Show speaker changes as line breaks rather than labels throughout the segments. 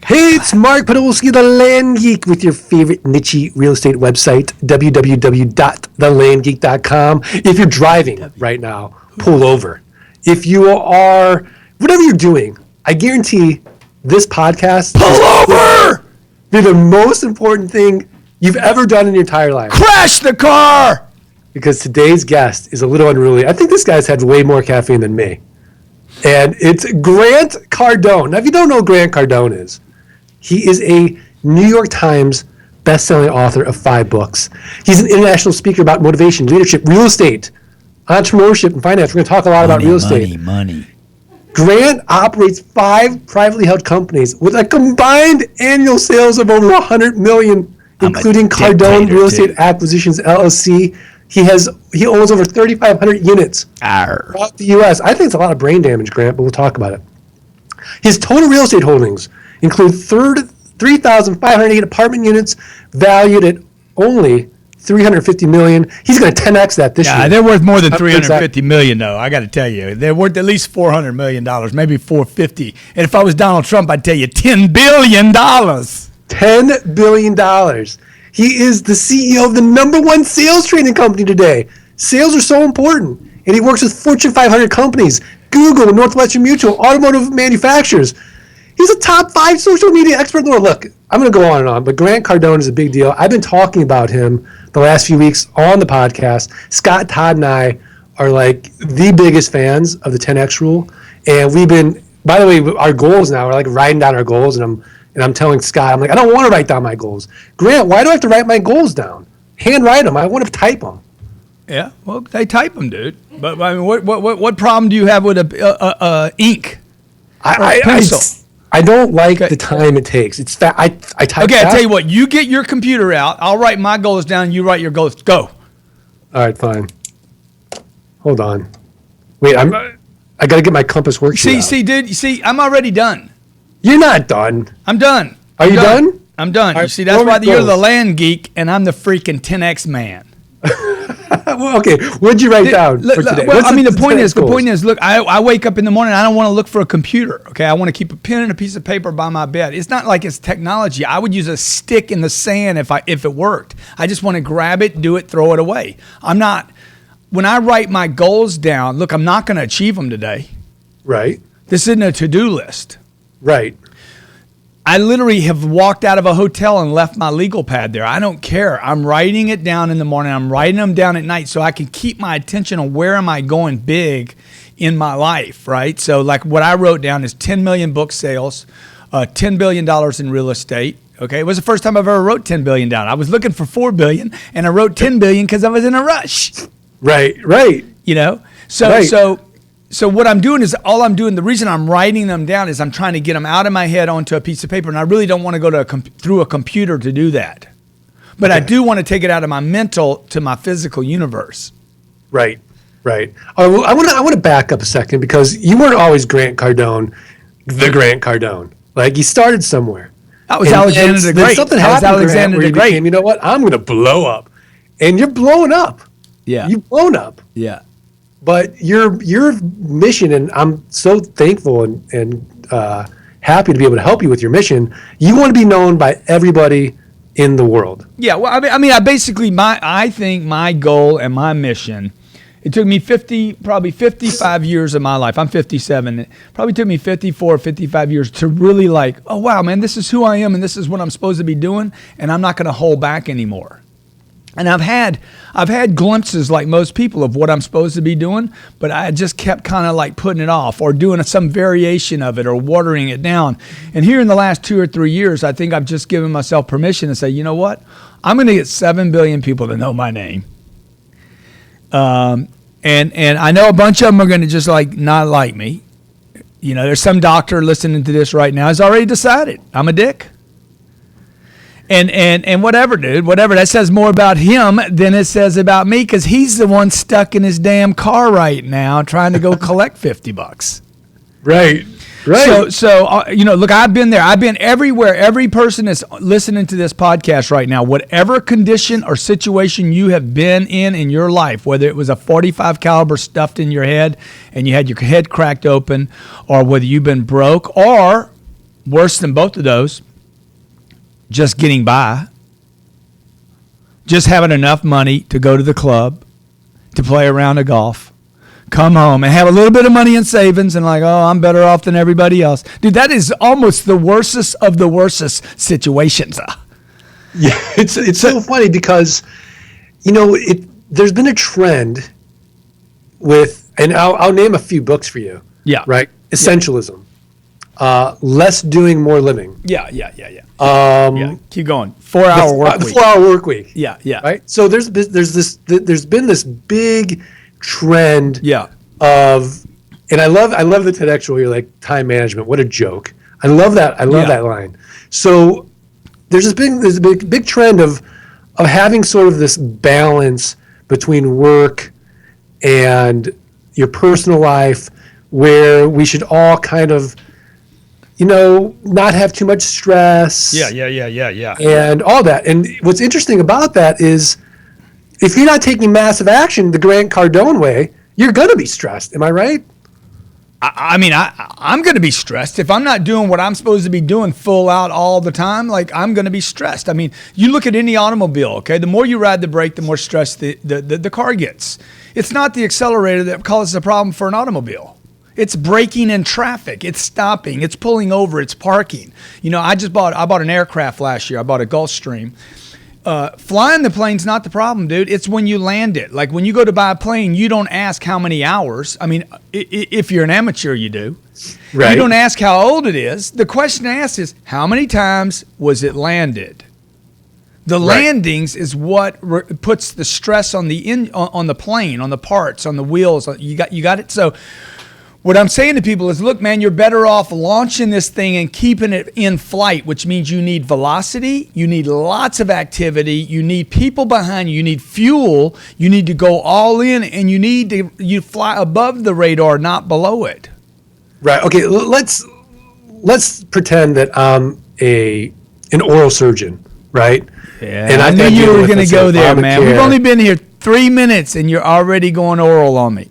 Hey, it's Mark Podolosky, the Land Geek, with your favorite niche real estate website, www.thelandgeek.com. If you're driving right now, pull over. If you are, whatever you're doing, I guarantee this podcast will be the most important thing you've ever done in your entire life.
Crash the car!
Because today's guest is a little unruly. I think this guy's had way more caffeine than me. And it's Grant Cardone. Now, if you don't know who Grant Cardone is, he is a New York Times best-selling author of 5 books. He's an international speaker about motivation, leadership, real estate, entrepreneurship, and finance. We're going to talk a lot about real estate.
Money.
Grant operates 5 privately held companies with a combined annual sales of over $100 million, including Cardone Real Estate Acquisitions, LLC. He owns over 3,500 units throughout the U.S. I think it's a lot of brain damage, Grant, but we'll talk about it. His total real estate holdings include 3,508 apartment units valued at only $350 million. He's going to 10x that this year.
Yeah, they're worth more than $350 million, though. I got to tell you, they're worth at least $400 million, maybe $450. And if I was Donald Trump, I'd tell you $10 billion.
$10 billion. He is the CEO of the #1 sales training company today. Sales are so important, and he works with Fortune 500 companies, Google, Northwestern Mutual, automotive manufacturers. He's a top 5 social media expert in the world. Look, I'm going to go on and on, but Grant Cardone is a big deal. I've been talking about him the last few weeks on the podcast. Scott, Todd, and I are like the biggest fans of the 10X rule, and we've been. By the way, our goals now, we're like writing down our goals, and I'm telling Scott, I'm like, I don't want to write down my goals. Grant, why do I have to write my goals down? Handwrite them. I want to type them.
Yeah, well, they type them, dude. But I mean, what problem do you have with ink? Pencil.
I don't like the time it takes. It's I type.
Okay, I tell you what. You get your computer out. I'll write my goals down. You write your goals. Go.
All right, fine. Hold on. Wait, I got to get my compass worksheet out.
See, dude. I'm already done.
You're not done.
I'm done.
Are you done?
I'm done.
Right,
you see, that's why you're the Land Geek and I'm the freaking 10X man.
Well, okay, what'd you write down for today?
Well, the point is, look, I wake up in the morning, I don't want to look for a computer, okay? I want to keep a pen and a piece of paper by my bed. It's not like it's technology. I would use a stick in the sand if it worked. I just want to grab it, do it, throw it away. When I write my goals down, look, I'm not going to achieve them today.
Right.
This isn't a to-do list.
Right.
I literally have walked out of a hotel and left my legal pad there. I don't care. I'm writing it down in the morning. I'm writing them down at night so I can keep my attention on where am I going big in my life, right? So like what I wrote down is 10 million book sales, $10 billion in real estate. Okay, it was the first time I've ever wrote 10 billion down. I was looking for 4 billion and I wrote 10 billion because I was in a rush.
Right.
You know? So what I'm doing is the reason I'm writing them down is I'm trying to get them out of my head onto a piece of paper, and I really don't want to go through a computer to do that. But okay. I do want to take it out of my mental to my physical universe.
Right. I want to back up a second because you weren't always Grant Cardone, the Grant Cardone. Like you started somewhere.
That was Alexander the Great.
Something happened, Alexander the Great. You know what? I'm going to blow up, and you're blowing up.
Yeah,
you've blown up.
Yeah.
But your mission, and I'm so thankful and happy to be able to help you with your mission. You want to be known by everybody in the world.
Yeah, well, I think my goal and my mission. It took me probably 55 years of my life. I'm 57. It probably took me 54, 55 years to really like, oh wow, man, this is who I am and this is what I'm supposed to be doing, and I'm not going to hold back anymore. And I've had glimpses like most people of what I'm supposed to be doing, but I just kept kind of like putting it off or doing some variation of it or watering it down. And here in the last 2 or 3 years, I think I've just given myself permission to say, you know what? I'm going to get 7 billion people to know my name. And I know a bunch of them are going to just like not like me. You know, there's some doctor listening to this right now has already decided I'm a dick. And whatever, dude, whatever. That says more about him than it says about me because he's the one stuck in his damn car right now trying to go collect $50.
Right.
So look, I've been there. I've been everywhere. Every person that's listening to this podcast right now, whatever condition or situation you have been in your life, whether it was a .45 caliber stuffed in your head and you had your head cracked open, or whether you've been broke, or worse than both of those, just getting by. Just having enough money to go to the club, to play a round of golf, come home and have a little bit of money in savings and like, oh, I'm better off than everybody else. Dude, that is almost the worstest of the worstest situations.
Yeah, it's so funny because, there's been a trend with, and I'll name a few books for you.
Yeah.
Right? Essentialism. Less doing, more living.
Yeah. Keep going. 4-hour work week.
The 4-hour work week.
Yeah.
Right? So there's been this big trend of, and I love the TEDx where you're like, time management, what a joke. I love that. I love that line. So there's a big trend of having sort of this balance between work and your personal life, where we should all kind of, not have too much stress.
Yeah.
And all that. And what's interesting about that is, if you're not taking massive action the Grant Cardone way, you're going to be stressed. Am I right?
I'm going to be stressed. If I'm not doing what I'm supposed to be doing full out all the time, like, I'm going to be stressed. I mean, you look at any automobile, okay? The more you ride the brake, the more stressed the car gets. It's not the accelerator that causes a problem for an automobile. It's braking in traffic. It's stopping. It's pulling over. It's parking. I bought an aircraft last year. I bought a Gulfstream. Flying the plane's not the problem, dude. It's when you land it. Like, when you go to buy a plane, you don't ask how many hours. I mean, if you're an amateur, you do. Right. You don't ask how old it is. The question asked is, how many times was it landed? The landings is what puts the stress on on the plane, on the parts, on the wheels. You got it. So what I'm saying to people is, look, man, you're better off launching this thing and keeping it in flight, which means you need velocity, you need lots of activity, you need people behind you, you need fuel, you need to go all in, and you fly above the radar, not below it.
Right. Okay. Let's pretend that I'm an oral surgeon, right?
Yeah. And I knew you were going to go there, man. We've only been here 3 minutes, and you're already going oral on me.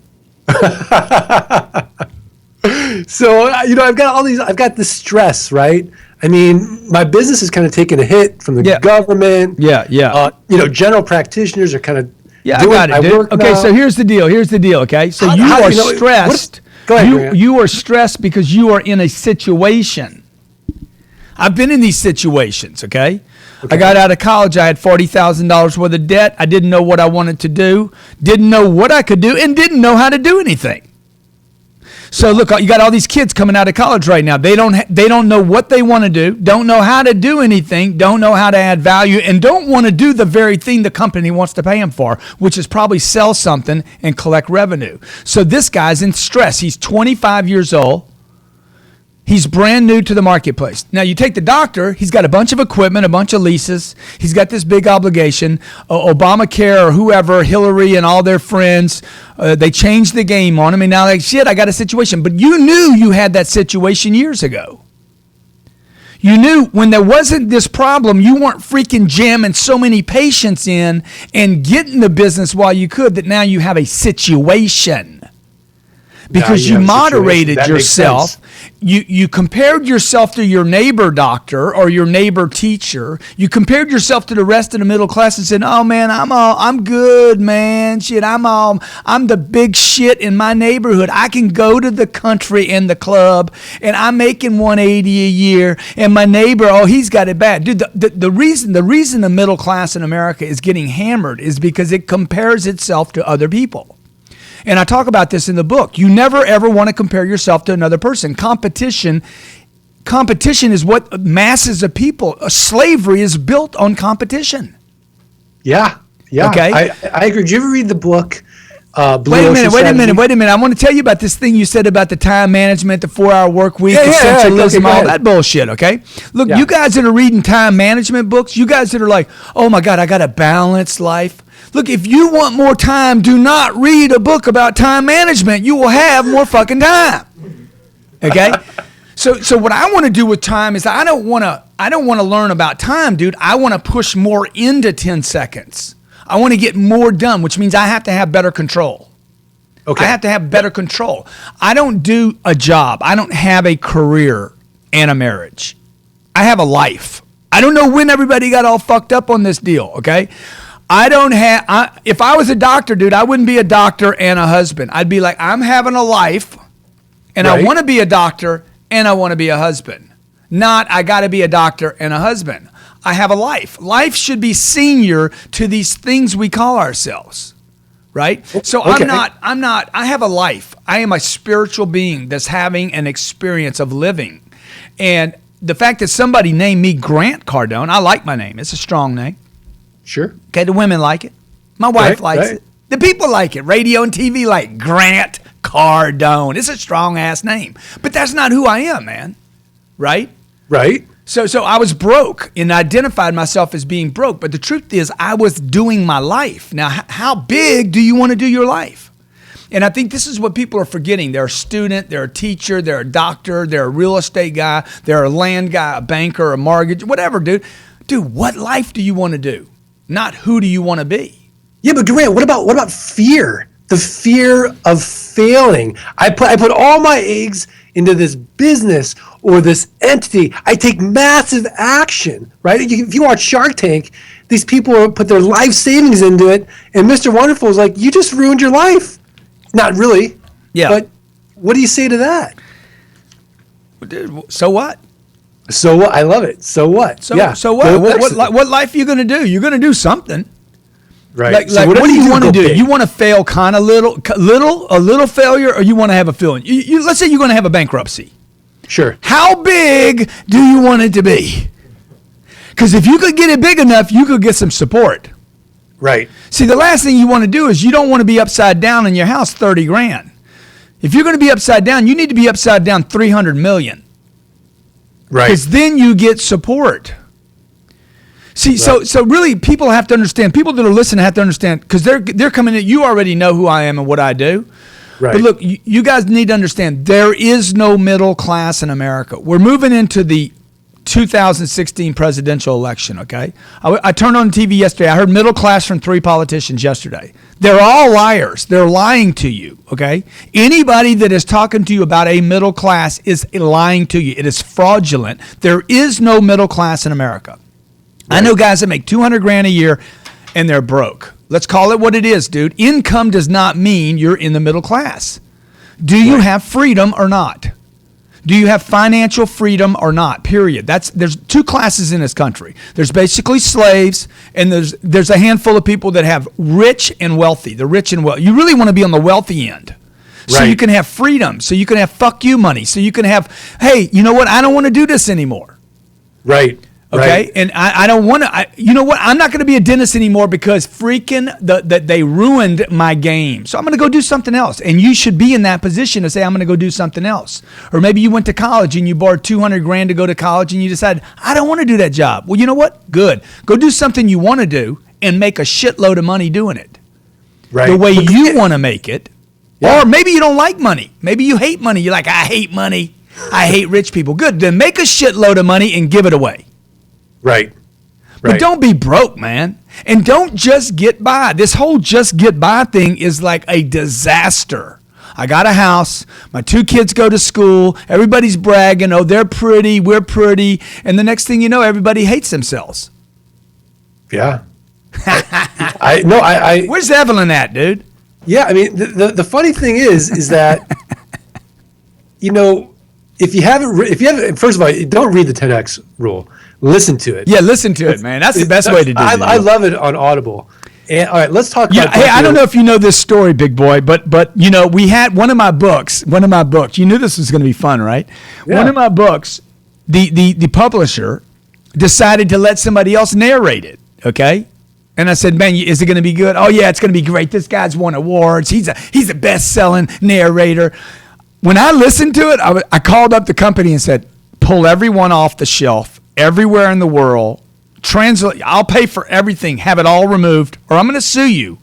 So, I've got this stress, right? I mean, my business is kind of taking a hit from the government.
Yeah.
General practitioners are kind of
doing I got it, dude. Okay, now. So here's the deal. Okay, so you are stressed.
Go ahead,
you are stressed because you are in a situation. I've been in these situations, okay? I got out of college. I had $40,000 worth of debt. I didn't know what I wanted to do, didn't know what I could do, and didn't know how to do anything. So look, you got all these kids coming out of college right now. They don't know what they want to do, don't know how to do anything, don't know how to add value, and don't want to do the very thing the company wants to pay them for, which is probably sell something and collect revenue. So this guy's in stress. He's 25 years old. He's brand new to the marketplace. Now, you take the doctor, he's got a bunch of equipment, a bunch of leases. He's got this big obligation. Obamacare or whoever, Hillary and all their friends, they changed the game on him. And now, like, shit, I got a situation. But you knew you had that situation years ago. You knew when there wasn't this problem, you weren't freaking jamming so many patients in and getting the business while you could, that now you have a situation. Because you moderated yourself. You compared yourself to your neighbor doctor or your neighbor teacher. You compared yourself to the rest of the middle class and said, "Oh man, I'm good, man. Shit, I'm the big shit in my neighborhood. I can go to the country and the club, and I'm making $180 a year. And my neighbor, oh, he's got it bad, dude." The reason the middle class in America is getting hammered is because it compares itself to other people. And I talk about this in the book. You never, ever want to compare yourself to another person. Competition is what masses of people, slavery is built on competition.
Yeah.
Okay.
I agree. Did you ever read the book,
Wait a minute. I want to tell you about this thing you said about the time management, the 4-hour work week, essentialism, all that bullshit, okay? Look, you guys that are reading time management books, you guys that are like, oh my God, I got a balanced life. Look, if you want more time, do not read a book about time management. You will have more fucking time. Okay? So what I want to do with time is I don't want to learn about time, dude. I want to push more into 10 seconds. I want to get more done, which means I have to have better control. Okay. I have to have better control. I don't do a job. I don't have a career. and a marriage. I have a life. I don't know when everybody got all fucked up on this deal, okay? If I was a doctor, dude, I wouldn't be a doctor and a husband. I'd be like, I'm having a life, and I want to be a doctor, and I want to be a husband. Not, I got to be a doctor and a husband. I have a life. Life should be senior to these things we call ourselves, right? So okay. I have a life. I am a spiritual being that's having an experience of living. And the fact that somebody named me Grant Cardone, I like my name. It's a strong name.
Sure.
Okay, the women like it. My wife likes it. The people like it. Radio and TV like Grant Cardone. It's a strong-ass name. But that's not who I am, man. Right?
Right.
So I was broke and identified myself as being broke. But the truth is I was doing my life. Now, how big do you want to do your life? And I think this is what people are forgetting. They're a student, they're a teacher, they're a doctor, they're a real estate guy, they're a land guy, a banker, a mortgage, whatever, dude. Dude, what life do you want to do? Not who do you want to be?
Yeah, but Grant, what about fear? The fear of failing. I put all my eggs into this business or this entity. I take massive action, right? If you watch Shark Tank, these people put their life savings into it, and Mr. Wonderful is like, you just ruined your life. Not really.
Yeah.
But what do you say to that?
Dude, so what?
So what? I love it. So what?
So what? What life are you going to do? You're going to do something.
Right.
Like what do you want to do? You want to fail kind of a little failure, or you want to have a feeling? Let's say you're going to have a bankruptcy.
Sure.
How big do you want it to be? Because if you could get it big enough, you could get some support.
Right.
See, the last thing you want to do is you don't want to be upside down in your house 30 grand. If you're going to be upside down, you need to be upside down 300 million.
Right.
Because then you get support. See, right. so really people have to understand, people that are listening have to understand, because they're coming in, you already know who I am and what I do.
Right.
But look, you guys need to understand, there is no middle class in America. We're moving into the 2016 presidential election, okay? I turned on TV yesterday. I heard middle class from 3 politicians yesterday. They're all liars. They're lying to you, okay? Anybody that is talking to you about a middle class is lying to you. It is fraudulent. There is no middle class in America. Right. I know guys that make 200 grand a year and they're broke. Let's call it what it is, dude. Income does not mean you're in the middle class. Do you have freedom or not? Do you have financial freedom or not? Period. There's 2 classes in this country. There's basically slaves, and there's a handful of people that have rich and wealthy. The rich and wealthy. You really want to be on the wealthy end. So you can have freedom. So you can have fuck you money. So you can have, hey, you know what? I don't want to do this anymore.
Right.
Okay, and I don't want to. You know what? I'm not going to be a dentist anymore because freaking they ruined my game. So I'm going to go do something else. And you should be in that position to say I'm going to go do something else. Or maybe you went to college and you borrowed 200 grand to go to college and you decided I don't want to do that job. Well, you know what? Good. Go do something you want to do and make a shitload of money doing it.
Right.
The way you want to make it. Yeah. Or maybe you don't like money. Maybe you hate money. You're like, I hate money. I hate rich people. Good. Then make a shitload of money and give it away.
Right.
But don't be broke, man. And don't just get by. This whole just get by thing is like a disaster. I got a house. My 2 kids go to school. Everybody's bragging. Oh, they're pretty. We're pretty. And the next thing you know, everybody hates themselves.
Yeah.
Where's Evelyn at, dude?
Yeah, I mean, the funny thing is that, you know, if you haven't, first of all, don't read the 10X rule. Listen to it.
Yeah, listen to it, man. That's the best way to do it.
I love it on Audible. And all right, let's talk about
hey, I don't know if you know this story, big boy, but you know, we had one of my books. You knew this was going to be fun, right? Yeah. One of my books, the publisher decided to let somebody else narrate it, okay? And I said, man, is it going to be good? Oh, yeah, it's going to be great. This guy's won awards. He's a best-selling narrator. When I listened to it, I called up the company and said, pull everyone off the shelf everywhere in the world. Translate. I'll pay for everything. Have it all removed, or I'm going to sue you.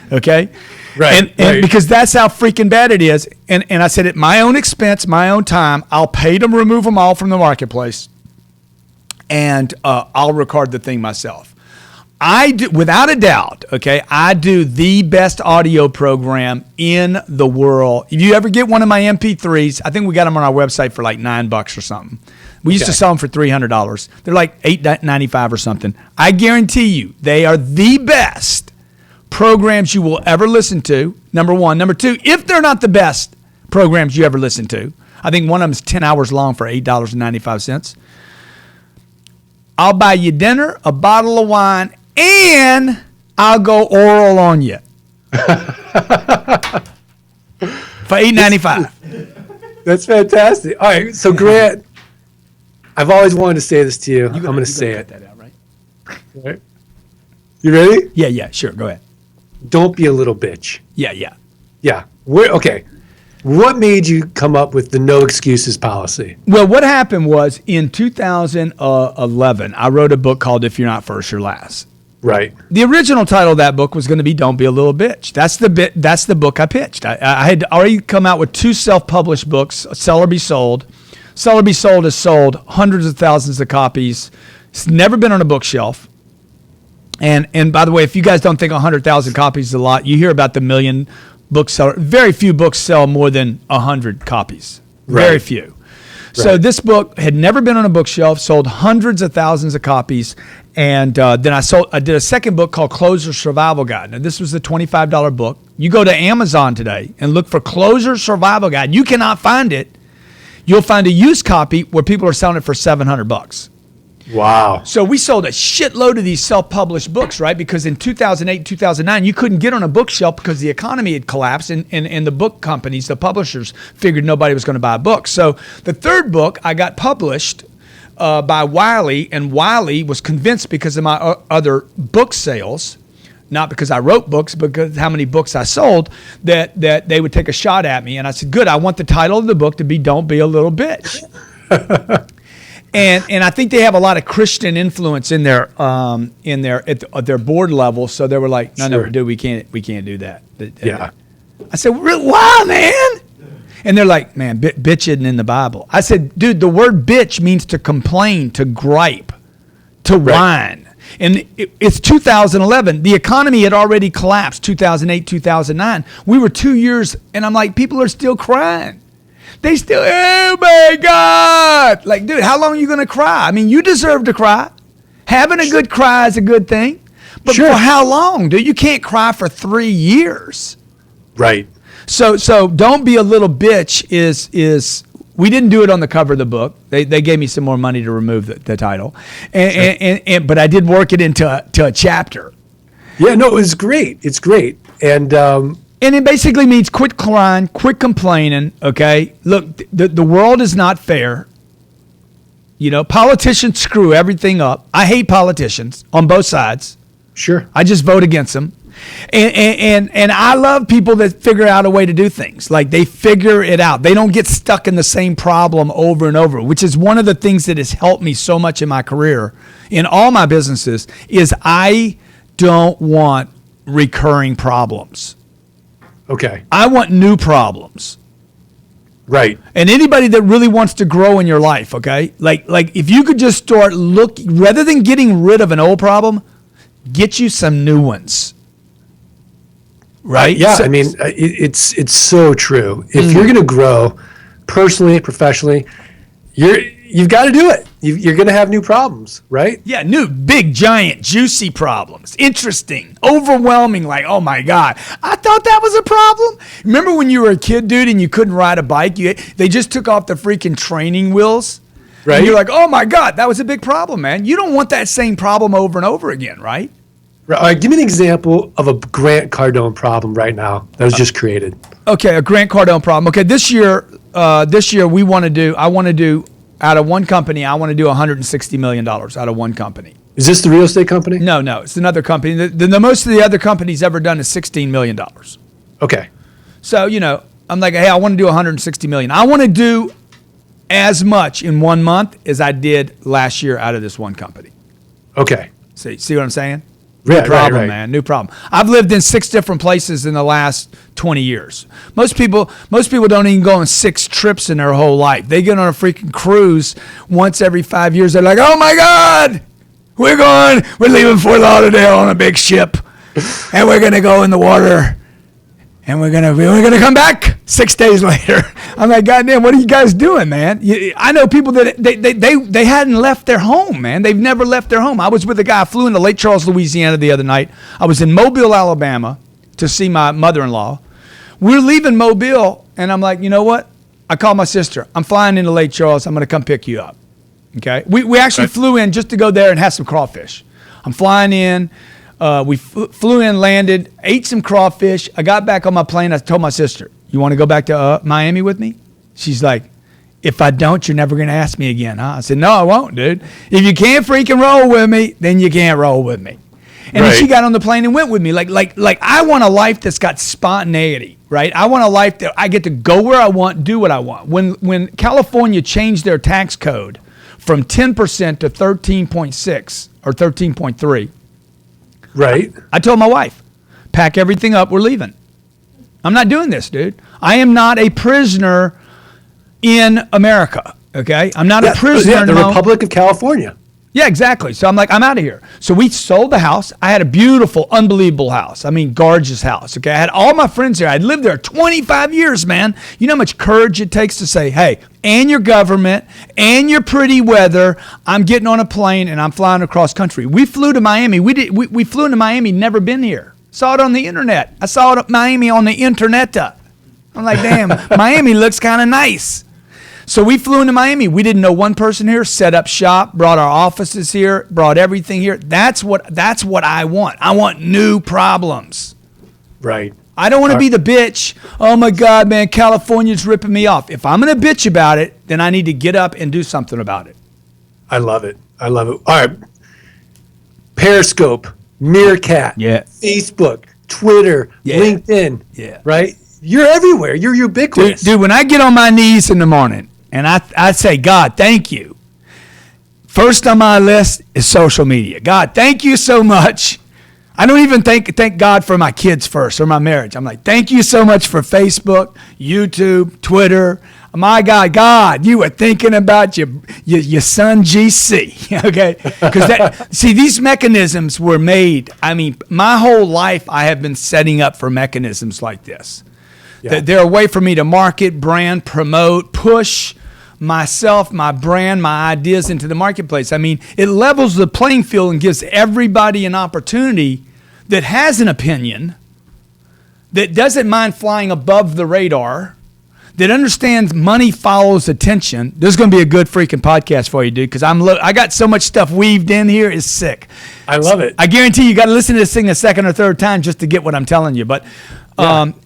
Okay?
Right.
And because that's how freaking bad it is. And I said, at my own expense, my own time, I'll pay to remove them all from the marketplace, and I'll record the thing myself. I do, without a doubt, okay, I do the best audio program in the world. If you ever get one of my MP3s, I think we got them on our website for like $9 or something. We used to sell them for $300. They're like $8.95 or something. I guarantee you, they are the best programs you will ever listen to, number one. Number two, if they're not the best programs you ever listen to, I think one of them is 10 hours long for $8.95. I'll buy you dinner, a bottle of wine, and I'll go oral on you for $8.95.
That's fantastic. All right, so Grant, I've always wanted to say this to you. I'm going to say it.
Cut that out, right?
All right. You ready?
Yeah, sure. Go ahead.
Don't be a little bitch.
Yeah.
Yeah. Okay. What made you come up with the no excuses policy?
Well, what happened was in 2011, I wrote a book called If You're Not First, You're Last.
Right.
The original title of that book was going to be Don't Be a Little Bitch. That's the book I pitched. I had already come out with 2 self-published books, Sell or Be Sold. Sell or Be Sold has sold hundreds of thousands of copies. It's never been on a bookshelf. And by the way, if you guys don't think 100,000 copies is a lot, you hear about the million bookseller. Very few books sell more than 100 copies. Very
Right.
few. So this book had never been on a bookshelf, sold hundreds of thousands of copies, and then I did a second book called Closer Survival Guide. Now this was a $25 book. You go to Amazon today and look for Closer Survival Guide. You cannot find it. You'll find a used copy where people are selling it for $700.
Wow.
So we sold a shitload of these self-published books, right? Because in 2008, 2009, you couldn't get on a bookshelf because the economy had collapsed and the book companies, the publishers, figured nobody was going to buy books. So the third book I got published by Wiley, and Wiley was convinced because of my other book sales, not because I wrote books, but because how many books I sold, that they would take a shot at me. And I said, good, I want the title of the book to be Don't Be a Little Bitch. And I think they have a lot of Christian influence in their at their board level. So they were like, no, dude, we can't do that.
Yeah.
I said, why, man? And they're like, man, bitch isn't in the Bible. I said, dude, the word bitch means to complain, to gripe, to whine. And it's 2011. The economy had already collapsed, 2008, 2009. We were 2 years, and I'm like, people are still crying. They still, oh my God. Like, dude, how long are you going to cry? I mean, you deserve to cry. Having a good cry is a good thing. But for how long, dude? You can't cry for 3 years.
Right.
So Don't Be a Little Bitch is we didn't do it on the cover of the book. They gave me some more money to remove the title. But I did work it into a chapter.
Yeah, no, it's great. It's great.
And it basically means quit crying, quit complaining, okay? Look, the world is not fair. You know, politicians screw everything up. I hate politicians on both sides.
Sure.
I just vote against them. And I love people that figure out a way to do things. Like they figure it out. They don't get stuck in the same problem over and over, which is one of the things that has helped me so much in my career, in all my businesses, is I don't want recurring problems.
Okay.
I want new problems.
Right.
And anybody that really wants to grow in your life, okay? Like if you could just start rather than getting rid of an old problem, get you some new ones. Right?
Yeah, I mean, it's so true. If you're going to grow personally, professionally, you've got to do it. You're going to have new problems, right?
Yeah, new, big, giant, juicy problems. Interesting, overwhelming, like, oh my God, I thought that was a problem. Remember when you were a kid, dude, and you couldn't ride a bike? They just took off the freaking training wheels. Right. And you're like, oh my God, that was a big problem, man. You don't want that same problem over and over again, right?
Right. All right, give me an example of a Grant Cardone problem right now that was just created. Okay,
a Grant Cardone problem. Okay, this year I want to do out of one company, I want to do $160 million out of one company.
Is this the real estate company?
No, it's another company. The most of the other companies ever done is $16 million.
Okay.
So, I'm like, hey, I want to do $160 million. I want to do as much in 1 month as I did last year out of this one company.
Okay.
See what I'm saying?
New
problem,
right.
man. New problem. I've lived in 6 different places in the last 20 years. Most people don't even go on 6 trips in their whole life. They get on a freaking cruise once every 5 years. They're like, oh my God, We're leaving Fort Lauderdale on a big ship, and we're gonna go in the water, and we're gonna come back 6 days later. I'm like, goddamn, what are you guys doing, man? I know people that they hadn't left their home, man. They've never left their home. I was with a guy. I flew into Lake Charles, Louisiana the other night. I was in Mobile, Alabama to see my mother-in-law. We're leaving Mobile, and I'm like, you know what? I called my sister. I'm flying into Lake Charles. I'm going to come pick you up. Okay? We actually flew in just to go there and have some crawfish. I'm flying in. We flew in, landed, ate some crawfish. I got back on my plane. I told my sister, you want to go back to Miami with me? She's like, if I don't, you're never going to ask me again, huh? I said, no, I won't, dude. If you can't freaking roll with me, then you can't roll with me. And then she got on the plane and went with me. Like I want a life that's got spontaneity, right? I want a life that I get to go where I want, do what I want. When California changed their tax code from 10% to 13.6 or 13.3,
right?
I told my wife, pack everything up, we're leaving. I'm not doing this, dude. I am not a prisoner in America, okay? I'm not a prisoner in
the Republic of California.
Yeah, exactly. So I'm like, I'm out of here. So we sold the house. I had a beautiful, unbelievable house. I mean, gorgeous house. Okay. I had all my friends there. I'd lived there 25 years, man. You know how much courage it takes to say, hey, and your government and your pretty weather, I'm getting on a plane and I'm flying across country. We flew to Miami. We flew into Miami, never been here. Saw it on the internet. I saw it at Miami on the internet. I'm like, damn, Miami looks kind of nice. So we flew into Miami. We didn't know one person here, set up shop, brought our offices here, brought everything here. That's what I want. I want new problems.
Right.
I don't want to be the bitch. Oh my God, man, California's ripping me off. If I'm going to bitch about it, then I need to get up and do something about it.
I love it. All right. Periscope, Meerkat, Facebook, Twitter, LinkedIn. Yeah. Right? You're everywhere. You're ubiquitous.
Dude, when I get on my knees in the morning and I say, God, thank you. First on my list is social media. God, thank you so much. I don't even thank God for my kids first or my marriage. I'm like, thank you so much for Facebook, YouTube, Twitter. My God, you were thinking about your son GC, okay? Because see, these mechanisms were made. I mean, my whole life I have been setting up for mechanisms like this. Yeah. They're a way for me to market, brand, promote, push myself, my brand, my ideas into the marketplace. I mean, it levels the playing field and gives everybody an opportunity that has an opinion, that doesn't mind flying above the radar, that understands money follows attention. This is going to be a good freaking podcast for you, dude, because I got so much stuff weaved in here. It's sick.
I love it.
I guarantee you got to listen to this thing a second or third time just to get what I'm telling you. But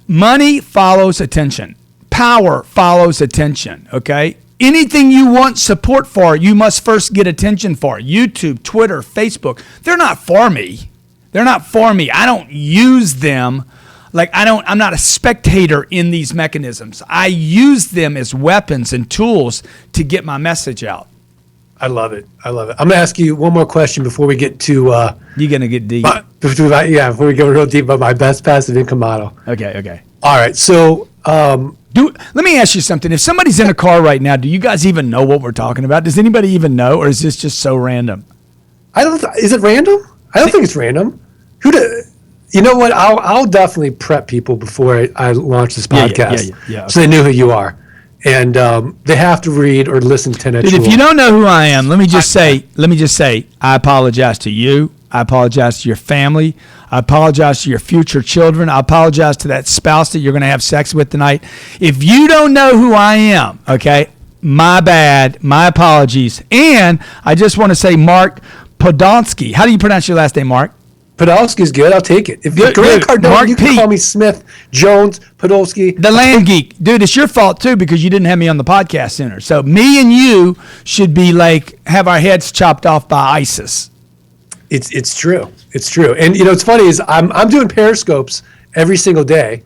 money follows attention. Power follows attention, okay? Anything you want support for, you must first get attention for. YouTube, Twitter, Facebook, they're not for me. They're not for me. I don't use them. I'm not a spectator in these mechanisms. I use them as weapons and tools to get my message out.
I love it. I'm going to ask you one more question before we get to...
You're going to get deep.
Before we go real deep about my best passive income model.
Okay.
All right, so...
let me ask you something. If somebody's in a car right now, do you guys even know what we're talking about? Does anybody even know, or is this just so random?
Is it random? I don't think it's random. You know what? I'll definitely prep people before I launch this podcast, so they know who you are, and they have to read or listen to 10x.
Dude, if you don't know who I am, let me just say, I apologize to you. I apologize to your family. I apologize to your future children. I apologize to that spouse that you're going to have sex with tonight. If you don't know who I am, okay, my bad, my apologies. And I just want to say Mark Podolosky. How do you pronounce your last name, Mark?
Podolosky's good. I'll take it. If you're Cardone, Mark, you can call me Smith, Jones, Podolosky.
The Land Geek. Dude, it's your fault, too, because you didn't have me on the podcast sooner. So me and you should be have our heads chopped off by ISIS.
It's true. It's true. And, it's funny is I'm doing Periscopes every single day,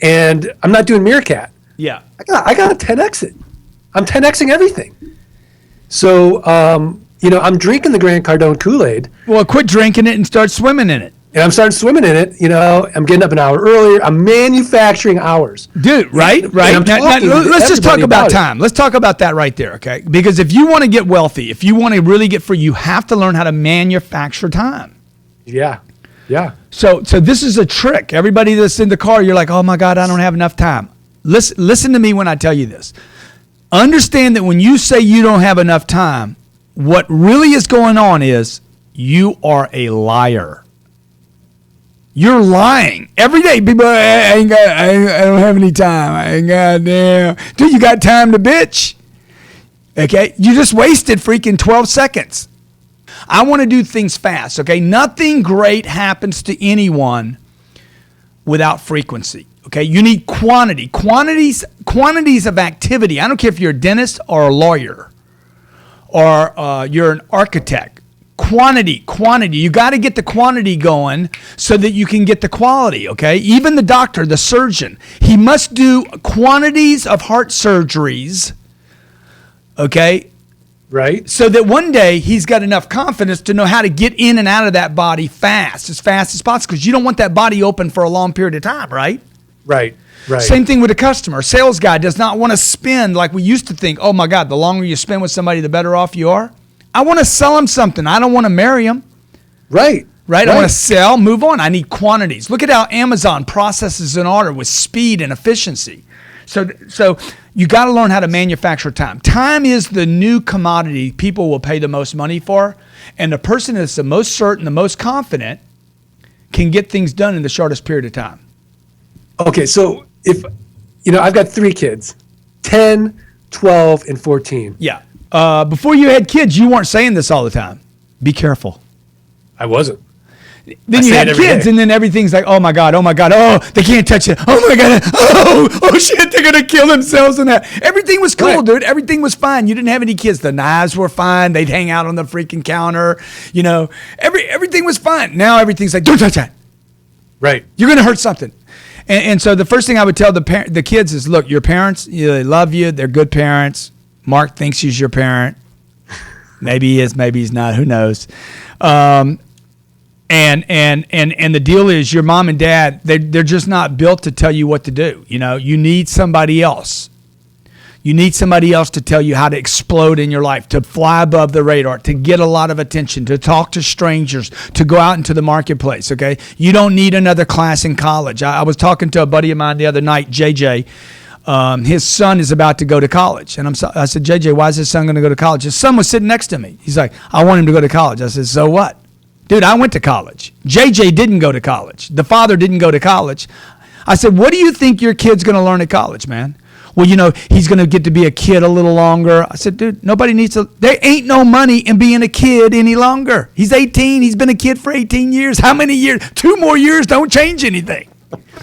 and I'm not doing Meerkat.
Yeah.
I got to 10X it. I'm 10Xing everything. So, I'm drinking the Grant Cardone Kool-Aid.
Well, quit drinking it and start swimming in it.
and I'm starting swimming in it. I'm getting up an hour earlier. I'm manufacturing hours.
Dude, right. Let's just talk about time. Let's talk about that right there, okay? Because if you want to get wealthy, if you want to really get free, you have to learn how to manufacture time.
Yeah.
So this is a trick. Everybody that's in the car, you're like, oh my God, I don't have enough time. Listen to me when I tell you this. Understand that when you say you don't have enough time, what really is going on is you are a liar. You're lying. Every day, people, I don't have any time. I ain't got damn. Dude, you got time to bitch. Okay? You just wasted freaking 12 seconds. I want to do things fast, okay? Nothing great happens to anyone without frequency, okay? You need quantity. Quantities of activity. I don't care if you're a dentist or a lawyer or you're an architect. Quantity. You got to get the quantity going so that you can get the quality, okay? Even the doctor, the surgeon, he must do quantities of heart surgeries, okay?
Right.
So that one day he's got enough confidence to know how to get in and out of that body fast as possible, because you don't want that body open for a long period of time, right?
Right.
Same thing with a customer. A sales guy does not want to spend like we used to think, oh my God, the longer you spend with somebody, the better off you are. I want to sell them something. I don't want to marry them. Right? I want to sell, move on. I need quantities. Look at how Amazon processes an order with speed and efficiency. So you got to learn how to manufacture time. Time is the new commodity people will pay the most money for, and the person that's the most certain, the most confident can get things done in the shortest period of time.
Okay, so if, I've got 3 kids, 10, 12, and 14.
Yeah. Before you had kids, you weren't saying this all the time. Be careful.
I wasn't.
Then you have kids, and then everything's like, oh my God, oh, they can't touch it. Oh my God, oh shit, they're going to kill themselves in that. Everything was cool, dude. Everything was fine. You didn't have any kids. The knives were fine. They'd hang out on the freaking counter. Everything was fine. Now everything's like, don't touch that.
Right.
You're going to hurt something. And so the first thing I would tell the kids is, look, your parents, they love you. They're good parents. Mark thinks he's your parent. Maybe he is, maybe he's not. Who knows? And the deal is, your mom and dad, they're just not built to tell you what to do. You need somebody else. You need somebody else to tell you how to explode in your life, to fly above the radar, to get a lot of attention, to talk to strangers, to go out into the marketplace, okay? You don't need another class in college. I was talking to a buddy of mine the other night, JJ. His son is about to go to college. And I said, JJ, why is his son going to go to college? His son was sitting next to me. He's like, I want him to go to college. I said, so what? Dude, I went to college. JJ didn't go to college. The father didn't go to college. I said, what do you think your kid's going to learn at college, man? Well, he's going to get to be a kid a little longer. I said, dude, nobody needs to. There ain't no money in being a kid any longer. He's 18. He's been a kid for 18 years. How many years? 2 more years don't change anything.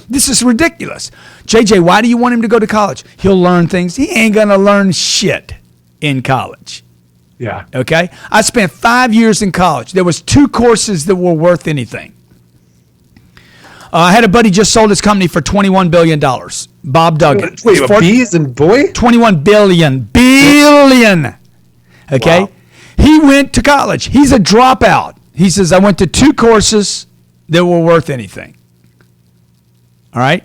This is ridiculous. JJ, why do you want him to go to college? He'll learn things. He ain't going to learn shit in college.
Yeah.
Okay? I spent 5 years in college. There was 2 courses that were worth anything. I had a buddy just sold his company for $21 billion. Bob Duggan.
Wait, B as in boy?
21 billion. Billion. Okay? Wow. He went to college. He's a dropout. He says, I went to 2 courses that were worth anything. All right?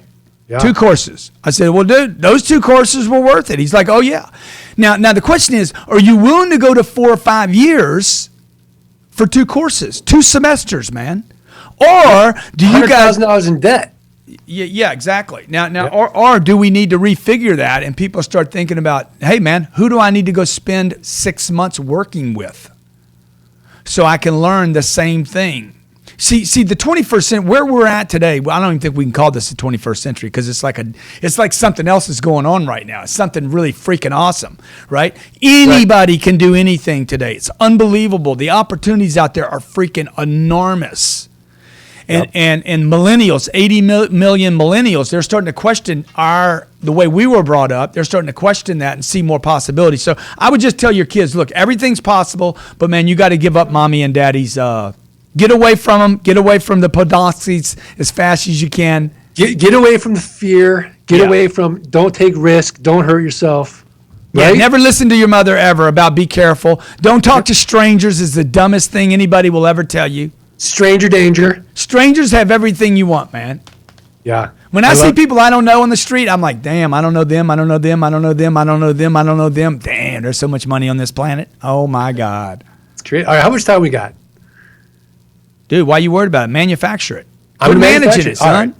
Yeah. 2 courses. I said, well, dude, those 2 courses were worth it. He's like, oh, yeah. Now the question is, are you willing to go to 4 or 5 years for 2 courses, 2 semesters, man? Or do you guys
$100,000 in debt?
Yeah, exactly. Now, yeah. or do we need to refigure that, and people start thinking about, hey, man, who do I need to go spend 6 months working with so I can learn the same thing? See, the 21st century, where we're at today, well, I don't even think we can call this the 21st century, because it's like something else is going on right now. It's something really freaking awesome, right? Anybody can do anything today. It's unbelievable. The opportunities out there are freaking enormous. And millennials, 80 million millennials, they're starting to question the way we were brought up. They're starting to question that and see more possibilities. So I would just tell your kids, look, everything's possible, but man, you got to give up mommy and daddy's. Get away from them. Get away from the Podolskys as fast as you can.
Get away from the fear. Get away from, don't take risk. Don't hurt yourself. Right?
Yeah, never listen to your mother ever about be careful. Don't talk to strangers is the dumbest thing anybody will ever tell you.
Stranger danger.
Strangers have everything you want, man.
Yeah.
When I see people I don't know on the street, I'm like, damn, I don't know them. I don't know them. I don't know them. I don't know them. I don't know them. Damn, there's so much money on this planet. Oh, my God.
It's great. All right, how much time we got?
Dude, why are you worried about it? Manufacture it.
I'm
managing it, son.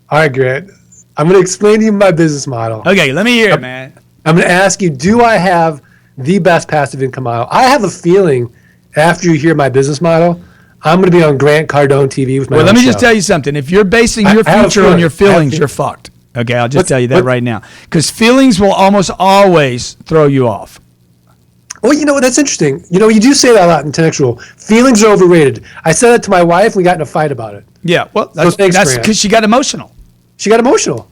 All right, Grant. I'm going to explain to you my business model.
Okay, let me hear it, man.
I'm going to ask you, do I have the best passive income model? I have a feeling after you hear my business model, I'm going to be on Grant Cardone TV with my
Well, let me
show.
just tell you something. If you're basing your future on your feelings, you're fucked. Okay, I'll just tell you that right now. Because feelings will almost always throw you off.
Well, you know what? That's interesting. You know, you do say that a lot in intellectual. Feelings are overrated. I said that to my wife, and we got in a fight about it.
Yeah, well, that's because she got emotional.
She got emotional.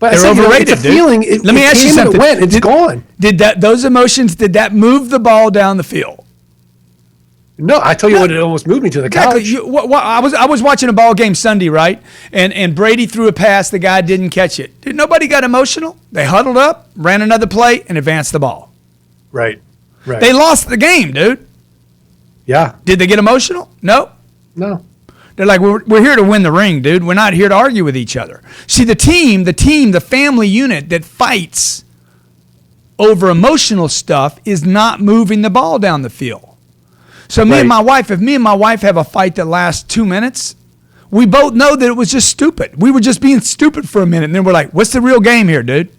But
They're overrated,
it's a feeling.
Let me ask you something.
It went. It's gone.
Did those emotions, did that move the ball down the field?
No, I tell you what, it almost moved me to the couch.
I was watching a ball game Sunday, right? And Brady threw a pass. The guy didn't catch it. Dude, nobody got emotional. They huddled up, ran another play, and advanced the ball.
Right.
They lost the game, dude.
Yeah.
Did they get emotional? No. They're like, we're here to win the ring, dude. We're not here to argue with each other. See, the family unit that fights over emotional stuff is not moving the ball down the field. So me and my wife, if me and my wife have a fight that lasts 2 minutes, we both know that it was just stupid. We were just being stupid for a minute, and then we're like, what's the real game here, dude?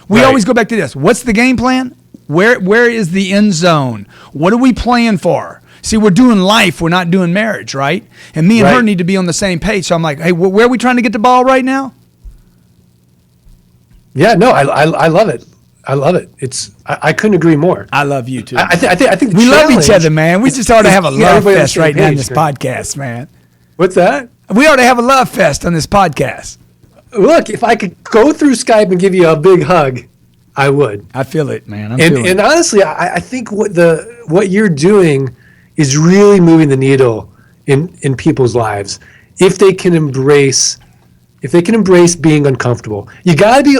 We always go back to this. What's the game plan? Where is the end zone? What are we playing for? See, we're doing life. We're not doing marriage, right? And me and her need to be on the same page. So I'm like, hey, where are we trying to get the ball right now?
Yeah, no, I love it. I love it. I couldn't agree more.
I love you too.
I think
we love each other, man. We just ought to have a love fest right now in this podcast, man.
What's that?
We ought to have a love fest on this podcast.
Look, if I could go through Skype and give you a big hug, I would.
I feel it, man.
And honestly, I think what you're doing is really moving the needle in people's lives if they can embrace being uncomfortable. You got to be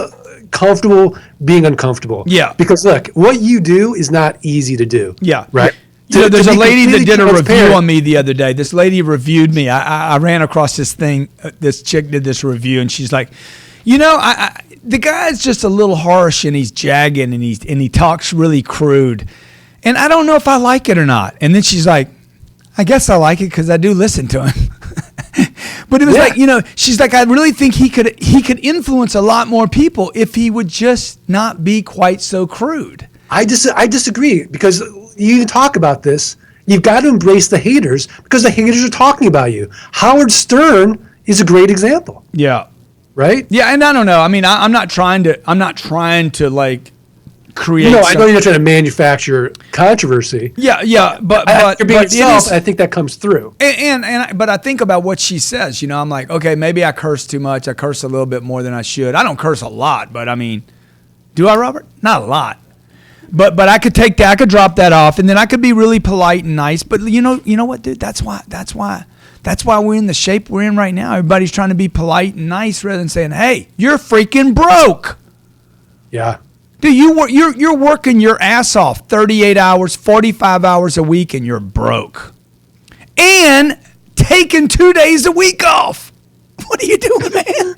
comfortable being uncomfortable.
Yeah.
Because look, what you do is not easy to do.
Yeah.
Right.
There's a lady that did a review on me the other day. This lady reviewed me. I ran across this thing. This chick did this review, and she's like, the guy's just a little harsh, and he's jagging, and he talks really crude, and I don't know if I like it or not. And then she's like, I guess I like it because I do listen to him. But it was like, she's like, I really think he could influence a lot more people if he would just not be quite so crude.
I disagree, because you talk about this. You've got to embrace the haters, because the haters are talking about you. Howard Stern is a great example.
Yeah.
Right?
Yeah, and I don't know. I mean, I'm not trying to like create.
No, I know you're not trying to manufacture controversy.
Yeah, but
you're being yourself, I think that comes through.
But I think about what she says. I'm like, okay, maybe I curse too much. I curse a little bit more than I should. I don't curse a lot, but I mean, do I, Robert? Not a lot. But I could take that. I could drop that off, and then I could be really polite and nice. But you know what, dude? That's why we're in the shape we're in right now. Everybody's trying to be polite and nice rather than saying, "Hey, you're freaking broke."
Yeah.
Dude, you're working your ass off 38 hours, 45 hours a week, and you're broke. And taking 2 days a week off. What are you doing, man?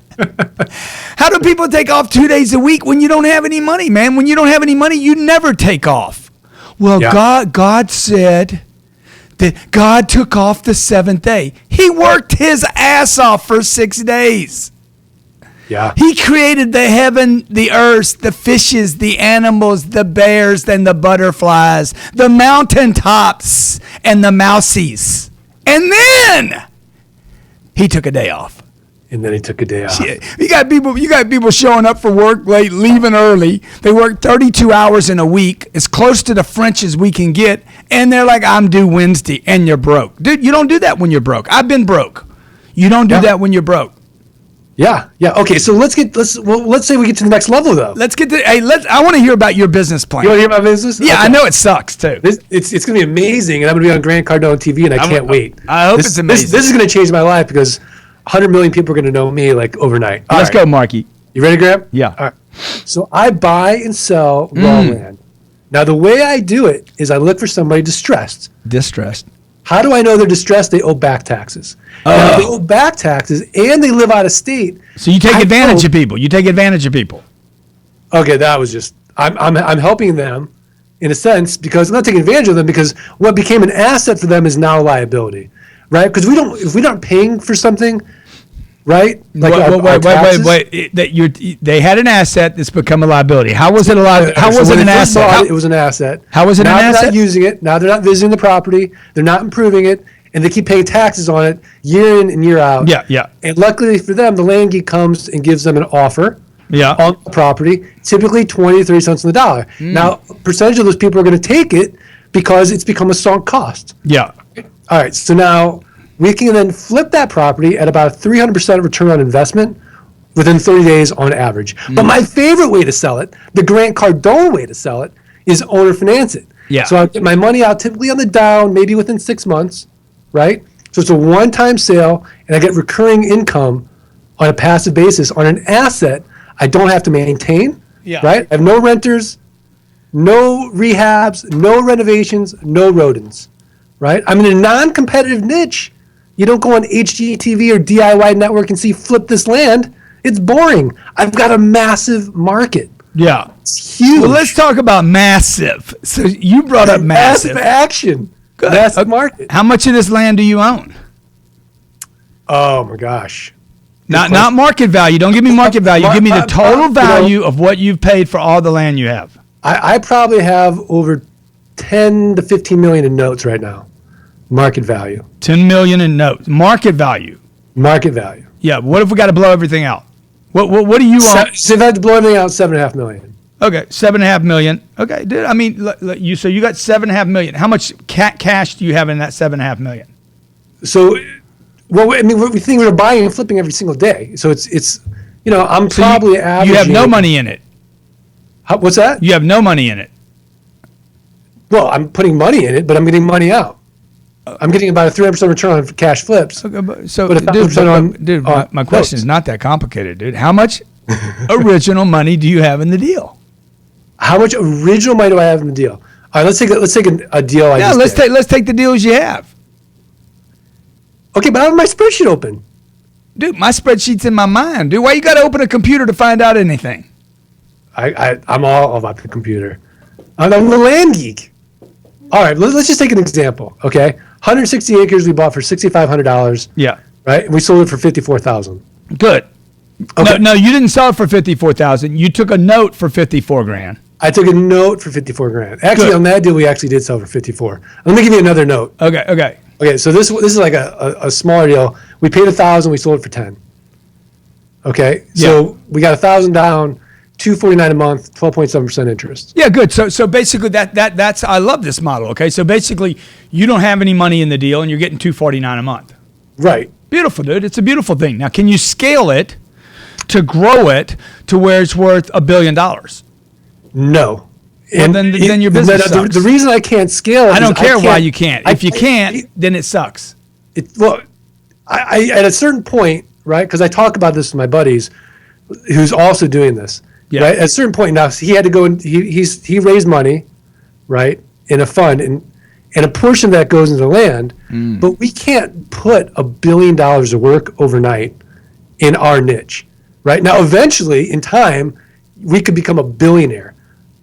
How do people take off 2 days a week when you don't have any money, man? When you don't have any money, you never take off. Well, yeah. God said that God took off the seventh day. He worked his ass off for 6 days.
Yeah.
He created the heaven, the earth, the fishes, the animals, the bears, and the butterflies, the mountaintops, and the mousies. And then he took a day off.
And then he took a day off.
Shit. You got people showing up for work late, leaving early. They work 32 hours in a week, as close to the French as we can get, and they're like, I'm due Wednesday, and you're broke. Dude, you don't do that when you're broke. I've been broke. You don't do that when you're broke.
Yeah. Okay, so let's say we get to the next level, though.
I want to hear about your business plan.
You want to hear about business?
Yeah, okay. I know it sucks, too.
It's going to be amazing, and I'm going to be on Grant Cardone TV, and I can't wait.
I hope it's amazing.
This is going to change my life, because 100 million people are going to know me like overnight.
Let's go, Marky.
You ready, Graham?
Yeah.
All right. So I buy and sell raw land. Now, the way I do it is I look for somebody distressed. How do I know they're distressed? They owe back taxes. Now, if they owe back taxes and they live out of state.
So you take advantage of people. You take advantage of people.
Okay, that was just I'm helping them in a sense because I'm not taking advantage of them because what became an asset for them is now a liability, right? Because if we aren't paying for something, right? Like
wait. They had an asset that's become a liability. How was it a liability? How was it an asset?
It was an asset.
How was it an asset?
Now they're not using it. Now they're not visiting the property. They're not improving it, and they keep paying taxes on it year in and year out.
Yeah.
And luckily for them, the Land Geek comes and gives them an offer. On the property, typically 20 to 30 cents on the dollar. Now, a percentage of those people are going to take it because it's become a sunk cost.
Yeah.
All right, so now we can then flip that property at about 300% return on investment within 30 days on average. But my favorite way to sell it, the Grant Cardone way to sell it, is owner finance it.
Yeah.
So I'll get my money out typically on the down, maybe within 6 months, right? So it's a one-time sale, and I get recurring income on a passive basis on an asset I don't have to maintain, right? I have no renters, no rehabs, no renovations, no rodents, right? I'm in a non-competitive niche. You don't go on HGTV or DIY Network and see flip this land. It's boring. I've got a massive market.
Yeah.
It's huge.
Well, let's talk about massive. So you brought up massive.
Massive action.
Good.
Massive market.
How much of this land do you own?
Oh, my gosh.
Not market value. Don't give me market value. Give me the total value of what you've paid for all the land you have.
I probably have over 10 to 15 million in notes right now. Market value.
10 million in notes. Market value.
Market value.
Yeah. What if we got to blow everything out? What do you own?
So if I had to blow everything out, 7.5 million.
Okay, 7.5 million. Okay, dude. I mean, so you got 7.5 million. How much cash do you have in that 7.5 million?
So. Well, I mean, we think we're buying and flipping every single day. So it's I'm probably averaging.
You have no money in it.
What's that?
You have no money in it.
Well, I'm putting money in it, but I'm getting money out. I'm getting about a 300% return on cash flips.
Okay, my question is not that complicated, dude. How much original money do you have in the deal?
How much original money do I have in the deal? All right, let's take a deal.
Let's take the deals you have.
Okay, but I have my spreadsheet open.
Dude, my spreadsheet's in my mind. Dude, why you got to open a computer to find out anything?
I'm all about the computer. I'm the Land Geek. All right, let's just take an example, okay? 160 acres we bought for $6,500.
Yeah.
Right? And we sold it for $54,000.
Good.
Okay.
No, you didn't sell it for $54,000. You took a note for $54,000.
I took a note for $54,000. Actually, on that deal, we actually did sell for $54,000. Let me give you another note.
Okay,
so this is like a smaller deal. We paid $1,000, we sold it for $10,000. Okay, so we got $1,000 down, $249 a month, 12.7% interest.
Yeah, good. So basically that's I love this model. Okay, so basically you don't have any money in the deal and you're getting $249 a month.
Right.
Beautiful, dude. It's a beautiful thing. Now, can you scale it to grow it to where it's worth $1 billion?
No.
And then your business sucks.
The reason I can't scale it
I don't care why you can't. If you can't, then it sucks.
I at a certain point, right, because I talk about this with my buddies who's also doing this, right? At a certain point now, he had to go and he raised money, right, in a fund, and a portion of that goes into land, but we can't put $1 billion of work overnight in our niche, right? Now, eventually, in time, we could become a billionaire.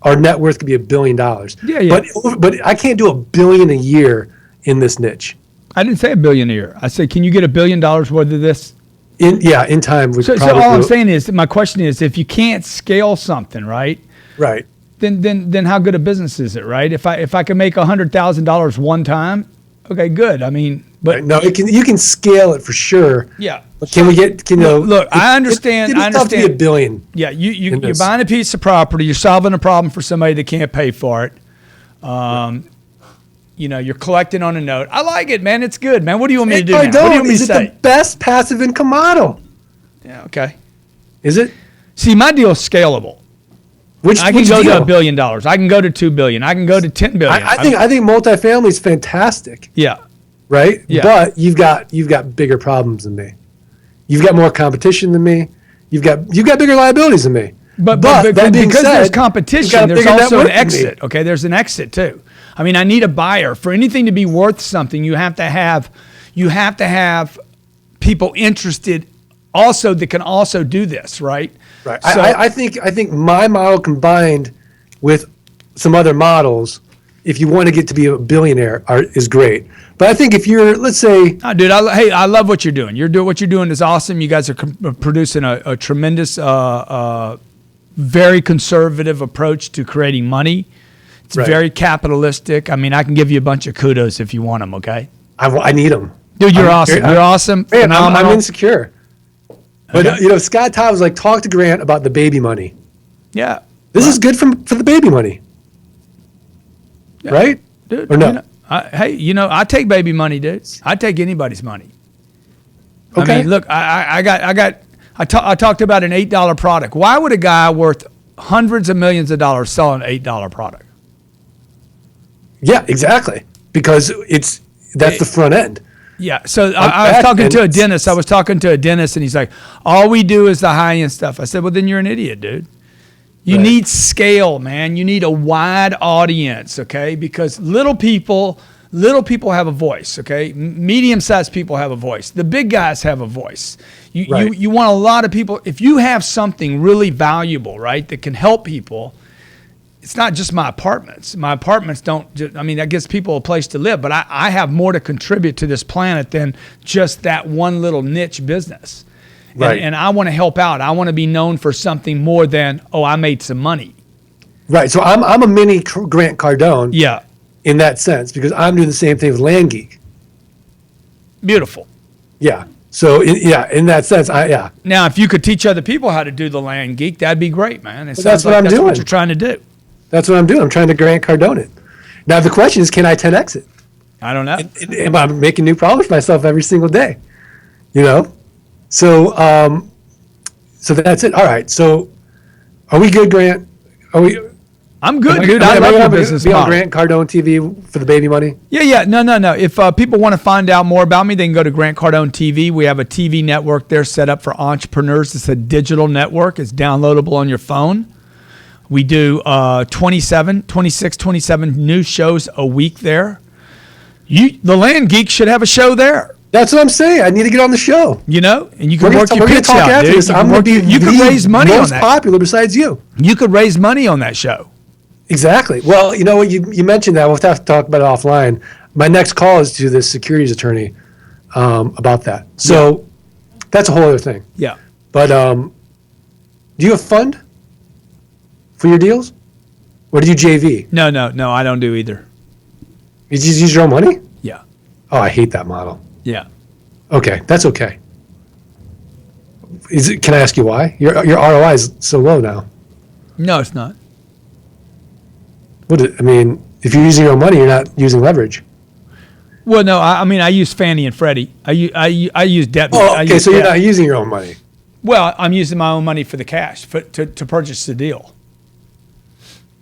Our net worth could be $1 billion.
Yeah.
But I can't do $1 billion a year in this niche.
I didn't say $1 billion a year. I said, can you get $1 billion worth of this?
In time.
So all I'm saying is, my question is, if you can't scale something, right?
Right.
Then how good a business is it, right? If I can make $100,000 one time, okay, good. I mean, but
right. No, you can scale it for sure.
Yeah.
But can we get?
Look, I understand.
It's tough to be $1 billion.
Yeah, you're buying a piece of property. You're solving a problem for somebody that can't pay for it. You're collecting on a note. I like it, man. It's good, man. What do you want me to do now? What do you want me to say?
Is it the best passive income model?
Yeah. Okay.
Is it?
See, my deal is scalable. I can go to $1 billion. I can go to $2 billion. I can go to $10 billion.
I think multifamily is fantastic.
Yeah.
Right.
Yeah.
But you've got bigger problems than me. You've got more competition than me. You've got bigger liabilities than me.
But because there's competition, there's also an exit. Okay, there's an exit too. I mean, I need a buyer. For anything to be worth something, you have to have people interested also that can also do this, right?
Right.
So,
I think my model combined with some other models, if you want to get to be a billionaire, is great. But I think if you're, let's say,
oh, dude, I love what you're doing. What you're doing is awesome. You guys are producing a tremendous, very conservative approach to creating money. It's very capitalistic. I mean, I can give you a bunch of kudos if you want them. Okay.
I need them.
Dude, you're awesome. You're awesome.
Man, I'm insecure. But Scott Todd was like, talk to Grant about the baby money.
Yeah.
This is good for the baby money. Yeah. Right?
Dude,
or no?
I take baby money, dude. I take anybody's money.
Okay.
I mean, look, I talked about an $8 product. Why would a guy worth hundreds of millions of dollars sell an $8 product?
Yeah, exactly. Because that's the front end.
Yeah. So I was talking to a dentist. And he's like, all we do is the high end stuff. I said, well, then you're an idiot, dude. You need scale, man. You need a wide audience, okay? Because little people have a voice, okay? Medium-sized people have a voice. The big guys have a voice. You want a lot of people. If you have something really valuable, right, that can help people, it's not just my apartments. My apartments that gives people a place to live, but I have more to contribute to this planet than just that one little niche business. Right. And I want to help out. I want to be known for something more than, I made some money.
Right. So I'm a mini Grant Cardone.
Yeah.
In that sense, because I'm doing the same thing with LandGeek.
Beautiful.
Yeah. So in that sense,
Now, if you could teach other people how to do the Land Geek, that'd be great, man.
That's what I'm doing.
That's what you're trying to do.
That's what I'm doing. I'm trying to Grant Cardone it. Now the question is, can I 10x it?
I don't know.
Am I making new problems for myself every single day? So, so that's it. All right. So, are we good, Grant?
I'm good, dude. I love your business model.
On Grant Cardone TV for the baby money?
Yeah. No. If people want to find out more about me, they can go to Grant Cardone TV. We have a TV network there set up for entrepreneurs. It's a digital network. It's downloadable on your phone. We do 27 new shows a week there. The Land Geek should have a show there.
That's what I'm saying. I need to get on the show.
And you can work your pitch out, dude. You can raise money on that.
Most popular besides you.
You could raise money on that show.
Exactly. Well, you know what? You mentioned that. We'll have to talk about it offline. My next call is to the securities attorney about that. So that's a whole other thing.
Yeah.
But do you have fund for your deals? Or do you JV?
No, I don't do either.
You just use your own money?
Yeah.
Oh, I hate that model.
Yeah.
Okay, that's okay. Can I ask you why? Your ROI is so low now.
No, it's not.
If you're using your own money, you're not using leverage.
Well, no, I use Fannie and Freddie. I use debt.
Oh, okay, so you're not using your own money.
Well, I'm using my own money for the cash to purchase the deal.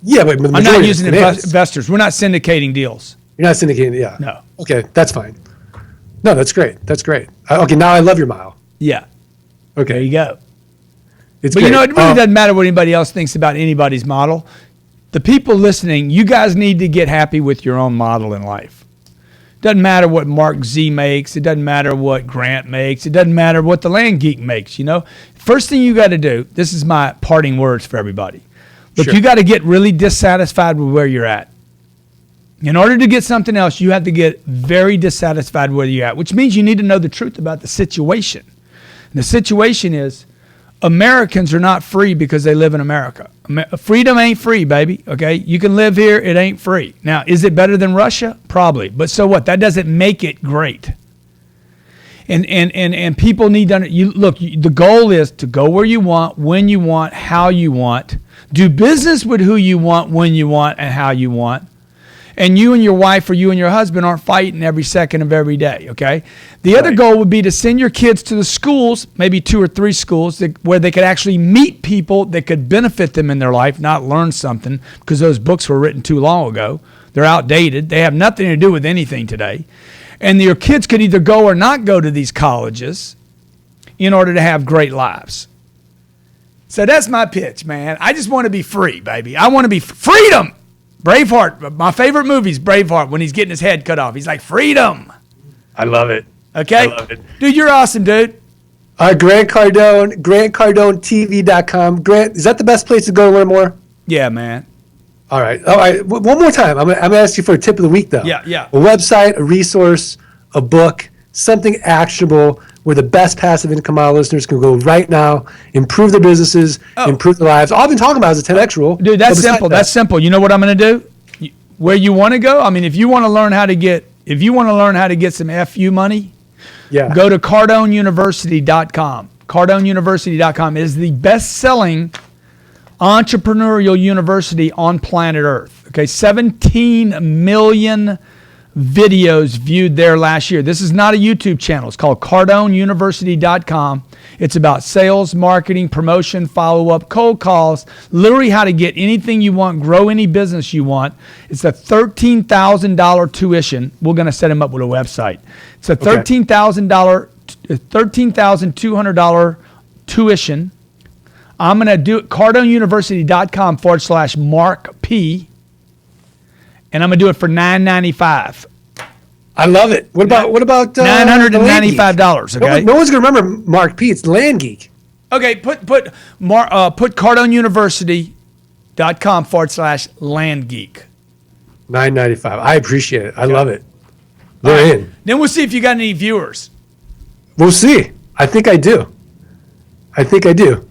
Yeah, but
I'm not using investors. We're not syndicating deals.
You're not syndicating, yeah.
No.
Okay, that's fine. No, that's great. That's great. Okay, now I love your model.
Yeah.
Okay.
There you go.
It's
but
great.
It really doesn't matter what anybody else thinks about anybody's model. The people listening, you guys need to get happy with your own model in life. Doesn't matter what Mark Z makes. It doesn't matter what Grant makes. It doesn't matter what the Land Geek makes. First thing you got to do, this is my parting words for everybody. Look, you got to get really dissatisfied with where you're at. In order to get something else, you have to get very dissatisfied where you're at, which means you need to know the truth about the situation. And the situation is Americans are not free because they live in America. Freedom ain't free, baby, okay? You can live here, it ain't free. Now, is it better than Russia? Probably. But so what? That doesn't make it great. And people need to look, the goal is to go where you want, when you want, how you want. Do business with who you want, when you want, and how you want. And you and your wife or you and your husband aren't fighting every second of every day, okay? The other goal would be to send your kids to the schools, maybe 2 or 3 schools, where they could actually meet people that could benefit them in their life, not learn something, because those books were written too long ago. They're outdated. They have nothing to do with anything today. And your kids could either go or not go to these colleges in order to have great lives. So that's my pitch, man. I just want to be free, baby. I want to be freedom. Braveheart. My favorite movie is Braveheart when he's getting his head cut off. He's like, freedom.
I love it.
Okay?
I love it.
Dude, you're awesome, dude.
Grant Cardone, GrantCardoneTV.com. Grant, is that the best place to go to learn more?
Yeah, man.
All right. One more time. I'm gonna ask you for a tip of the week, though.
Yeah.
A website, a resource, a book, something actionable where the best passive income model listeners can go right now, improve their businesses, improve their lives. All I've been talking about is the 10X rule.
Dude, that's simple. That's simple. You know what I'm going to do? Where you want to go? I mean, if you want to learn how to get some FU money, go to CardoneUniversity.com. CardoneUniversity.com is the best-selling entrepreneurial university on planet Earth. Okay, 17 million videos viewed there last year. This is not a YouTube channel. It's called CardoneUniversity.com. It's about sales, marketing, promotion, follow-up, cold calls, literally how to get anything you want, grow any business you want. It's a $13,000 tuition. We're going to set him up with a website. It's a $13,200 tuition. I'm going to do it, CardoneUniversity.com/Mark P. And I'm going to do it for $995.
I love it. What about
$995, okay?
No one's going to remember Mark P. It's Land Geek.
Okay, put CardoneUniversity.com/Land Geek.
$995. I appreciate it. I love it. They're in.
Then we'll see if you got any viewers.
We'll see. I think I do.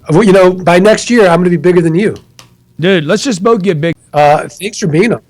Well, by next year, I'm going to be bigger than you.
Dude, let's just both get big.
Thanks for being on.